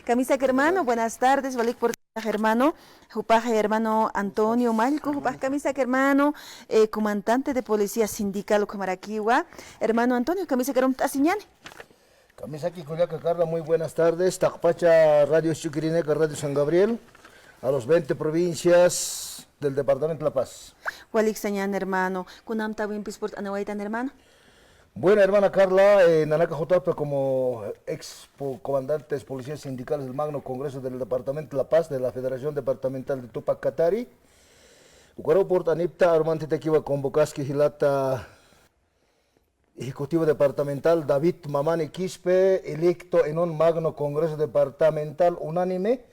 Camisa hermano, buenas tardes, Valik por hermano, Jupaje hermano Antonio Malco, Jupaje Camisa hermano, comandante de policía sindical Comaraquiwa, hermano Antonio, Camisa Kerum Tasiñani. Camisa aquí Culiaca Carla, muy buenas tardes, Tacpacha Radio Chuquirineca, Radio San Gabriel, a los 20 provincias del departamento de La Paz. Walik Sañan hermano, Kunam Tawin Pisport Anawaitan hermano. Buena hermana Carla, Nanaka Jotapa como ex comandantes policías sindicales del Magno Congreso del Departamento de La Paz de la Federación Departamental de Tupac Katari. Ucaro por Anipta Armante Tequiwa Convocaski Gilata Ejecutivo Departamental David Mamani Quispe, electo en un Magno Congreso Departamental unánime.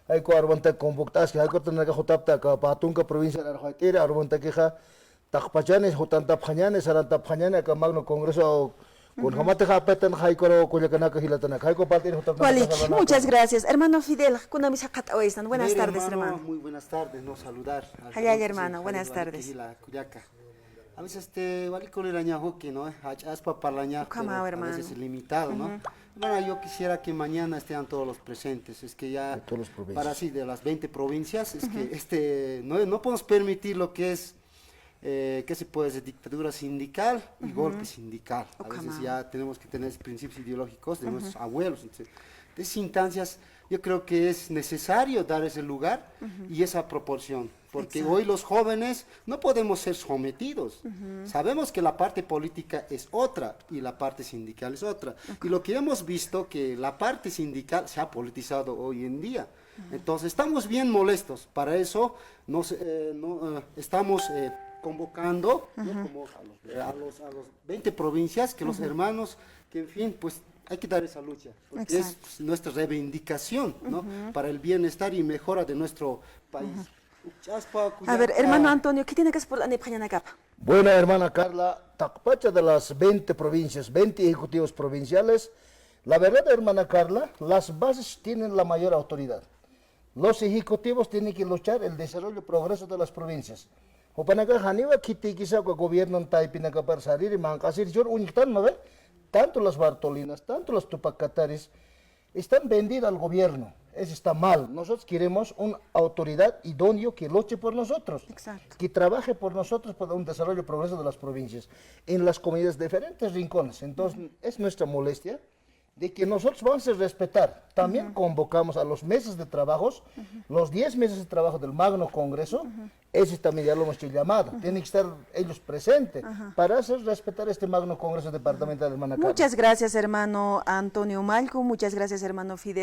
Aiko Armante Convocaski, Aiko Tanaka Jotapta Patunca Provincia de Arjaitira, Armante Queja. Takpachanes, Hotantapjañanes, Arantapjañanes, que Magno Congreso, con Jamate Japetan, Jaicoro, Cuyacanaka, Gilatana, Jaico Patir, Muchas gracias, hermano Fidel, Kunamisa Kataoistan. Buenas tardes, hermano. Muy buenas tardes, no saludar. Hayay, hermano, buenas tardes. A veces vale con el añajo ¿no? Aspa para el añajo, a veces es limitado, ¿no? Bueno, yo quisiera que mañana estén todos los presentes, es que ya, para así, de las 20 provincias, es que no podemos permitir lo que es ¿qué se puede decir? Dictadura sindical y golpe sindical. A veces ya tenemos que tener principios ideológicos de nuestros abuelos. Entonces, de esas instancias yo creo que es necesario dar ese lugar y esa proporción. Porque hoy los jóvenes no podemos ser sometidos. Sabemos que la parte política es otra y la parte sindical es otra. Y lo que hemos visto que la parte sindical se ha politizado hoy en día. Entonces estamos bien molestos. Para eso estamos convocando ¿no? Como a los 20 provincias, que los hermanos, que en fin, pues hay que dar esa lucha, porque es nuestra reivindicación, ¿no? Para el bienestar y mejora de nuestro país. A ver, hermano Antonio, ¿qué tiene que hacer por la Nepañana Capa? Buena hermana Carla, Tacpacha de las 20 provincias, 20 ejecutivos provinciales, la verdad hermana Carla, las bases tienen la mayor autoridad. Los ejecutivos tienen que luchar el desarrollo y progreso de las provincias. Opanaga Haniva Kiti quizá que gobierno Taipinaca para salir y Mancasir, yo únicamente no ve, tanto las Bartolinas, tanto los Tupacataris están vendidas al gobierno. Eso está mal. Nosotros queremos una autoridad idónea que luche por nosotros, que trabaje por nosotros para un desarrollo y progreso de las provincias, en las comunidades de diferentes rincones. Entonces, es nuestra molestia de que nosotros vamos a respetar. También convocamos a los meses de trabajos, los 10 meses de trabajo del Magno Congreso, ese también ya lo hemos hecho llamado, tienen que estar ellos presentes para hacer respetar este Magno Congreso Departamental del Manacar. Muchas gracias, hermano Antonio Malco, muchas gracias, hermano Fidel.